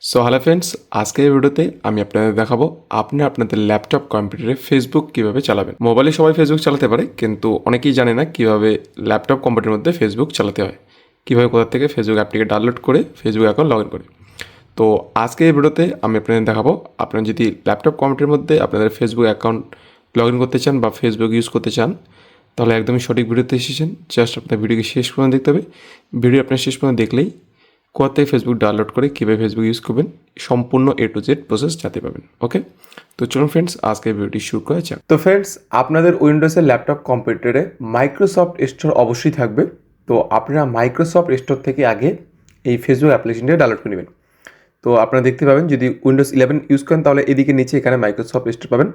So hello friends, আজকের ভিডিওতে আমি আপনাদের দেখাবো আপনি আপনাদের ল্যাপটপ কম্পিউটারে ফেসবুক কিভাবে চালাবেন। মোবাইলে সবাই ফেসবুক চালাতে পারে, কিন্তু অনেকেই জানে না কিভাবে ল্যাপটপ কম্পিউটারের মধ্যে ফেসবুক চালাতে হয়, কিভাবে কোথা থেকে ফেসবুক অ্যাপটিকে ডাউনলোড করে ফেসবুক অ্যাকাউন্ট লগ ইন করে। তো আজকে এই ভিডিওতে আমি আপনাদের দেখাবো আপনারা যদি ল্যাপটপ কম্পিউটারের মধ্যে আপনাদের ফেসবুক অ্যাকাউন্ট লগ ইন করতে চান বা ফেসবুক ইউজ করতে চান, তাহলে একদমই সঠিক ভিডিওতে এসেছেন। জাস্ট আপনার ভিডিওকে শেষ পর্যন্ত দেখতে হবে। ভিডিও আপনার শেষ পর্যন্ত দেখলেই কোথা থেকে ফেসবুক ডাউনলোড করে কীভাবে ফেসবুক ইউজ করবেন সম্পূর্ণ A to Z প্রসেস জানতে পারবেন। ওকে, তো চলুন ফ্রেন্ডস, আজকে ভিডিওটি শুরু করা যাক। তো ফ্রেন্ডস, আপনাদের উইন্ডোজের ল্যাপটপ কম্পিউটারে মাইক্রোসফট স্টোর অবশ্যই থাকবে। তো আপনারা মাইক্রোসফট স্টোর থেকে আগে এই ফেসবুক অ্যাপ্লিকেশনটা ডাউনলোড করে নেবেন। তো আপনারা দেখতে পাবেন, যদি উইন্ডোজ 11 ইউজ করেন তাহলে এদিকে নিচে এখানে মাইক্রোসফট স্টোর পাবেন,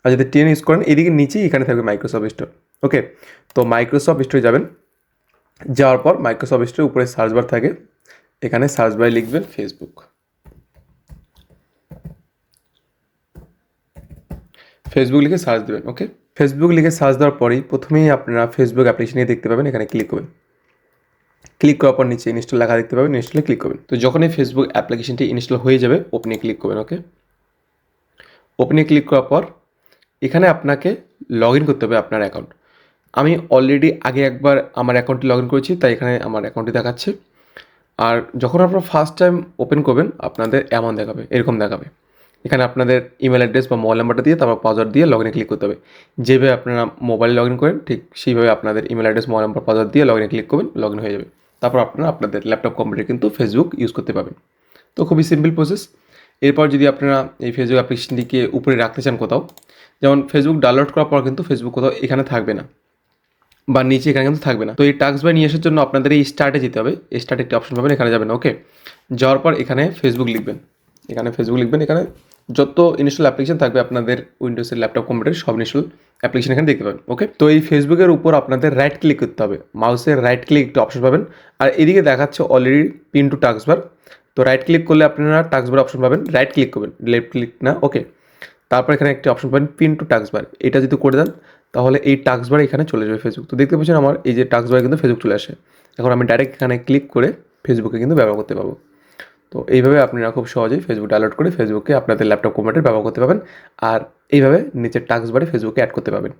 আর যদি 10 ইউজ করেন এদিকে নিচেই এখানে থাকবে মাইক্রোসফট স্টোর। ওকে, তো মাইক্রোসফট স্টোরে যাবেন, যাওয়ার পর মাইক্রোসফট স্টোরের উপরে সার্চ বার থাকে, এখানে সার্চ বারে লিখবেন ফেসবুক। ফেসবুক লিখে সার্চ দেবেন। ওকে, ফেসবুক লিখে সার্চ দেওয়ার পরেই প্রথমেই আপনারা ফেসবুক অ্যাপ্লিকেশন দেখতে পাবেন, এখানে ক্লিক করবেন। ক্লিক করার পর নিচে ইনস্টল লেখা দেখতে পাবেন, ইনস্টলে ক্লিক করবেন। তো যখনই ফেসবুক অ্যাপ্লিকেশনটি ইনস্টল হয়ে যাবে ওপেনে ক্লিক করবেন। ওকে, ওপেনে ক্লিক করার পর এখানে আপনাকে লগ ইন করতে হবে আপনার অ্যাকাউন্ট। আমি অলরেডি আগে একবার আমার অ্যাকাউন্টটি লগ ইন করেছি, তাই এখানে আমার অ্যাকাউন্টটি দেখাচ্ছে। আর যখন আপনারা ফার্স্ট টাইম ওপেন করবেন আপনাদের এমন দেখাবে, এরকম দেখাবে। এখানে আপনাদের ইমেল অ্যাড্রেস বা মোবাইল নাম্বারটা দিয়ে তারপর পাসওয়ার্ড দিয়ে লগ ইনে ক্লিক করতে হবে। যেভাবে আপনারা মোবাইলে লগ ইন করেন ঠিক সেইভাবে আপনাদের email address, mobile number, password দিয়ে লগ ইনে ক্লিক করবেন, লগ ইন হয়ে যাবে। তারপর আপনারা আপনাদের ল্যাপটপ কম্পিউটারে কিন্তু ফেসবুক ইউজ করতে পারবেন। তো খুবই সিম্পল প্রসেস। এরপর যদি আপনারা এই ফেসবুক অ্যাপ্লিকেশনটিকে উপরে রাখতে চান কোথাও, যেমন ফেসবুক ডাউনলোড করার পর কিন্তু ফেসবুক কোথাও এখানে থাকবে না বা নিচে এখানে কিন্তু থাকবে না। তো এই টাস্ক বাই নিয়ে আসার জন্য আপনাদের এই স্টার্টে যেতে হবে। স্টার্টে একটি অপশন পাবেন, এখানে যাবেন। ওকে, যাওয়ার পর এখানে ফেসবুক লিখবেন, এখানে ফেসবুক লিখবেন। এখানে যত ইনস্টল অ্যাপ্লিকেশন থাকবে আপনাদের উইন্ডোজের ল্যাপটপ কম্পিউটারে সব ইনস্টল অ্যাপ্লিকেশন এখানে দেখতে পাবেন। ওকে, তো এই ফেসবুকের উপর আপনাদের রাইট ক্লিক করতে হবে, মাউসের রাইট ক্লিক একটা অপশন পাবেন, আর এদিকে দেখাচ্ছে অলরেডি পিন টু টাস্ক বার। তো রাইট ক্লিক করলে আপনারা টাস্ক বার অপশন পাবেন, রাইট ক্লিক করবেন, লেফট ক্লিক না। ওকে, তারপর এখানে একটি অপশন পাবেন পিন টু টাস্ক বার, এটা যদি করে দেন তাহলে এই টাস্ক বারে এখানে চলে যাবে ফেসবুক। তো দেখতে পাচ্ছেন আমার এই যে টাস্ক বারে কিন্তু ফেসবুক চলে আসে। এখন আমি ডাইরেক্ট এখানে ক্লিক করে ফেসবুকে কিন্তু ব্যবহার করতে পারবো। তো এইভাবে আপনারা খুব সহজেই ফেসবুক ডাউনলোড করে ফেসবুকে আপনাদের ল্যাপটপ কম্পিউটারে ব্যবহার করতে পারবেন, আর এইভাবে নিচের টাস্ক বারে ফেসবুকে অ্যাড করতে পারবেন।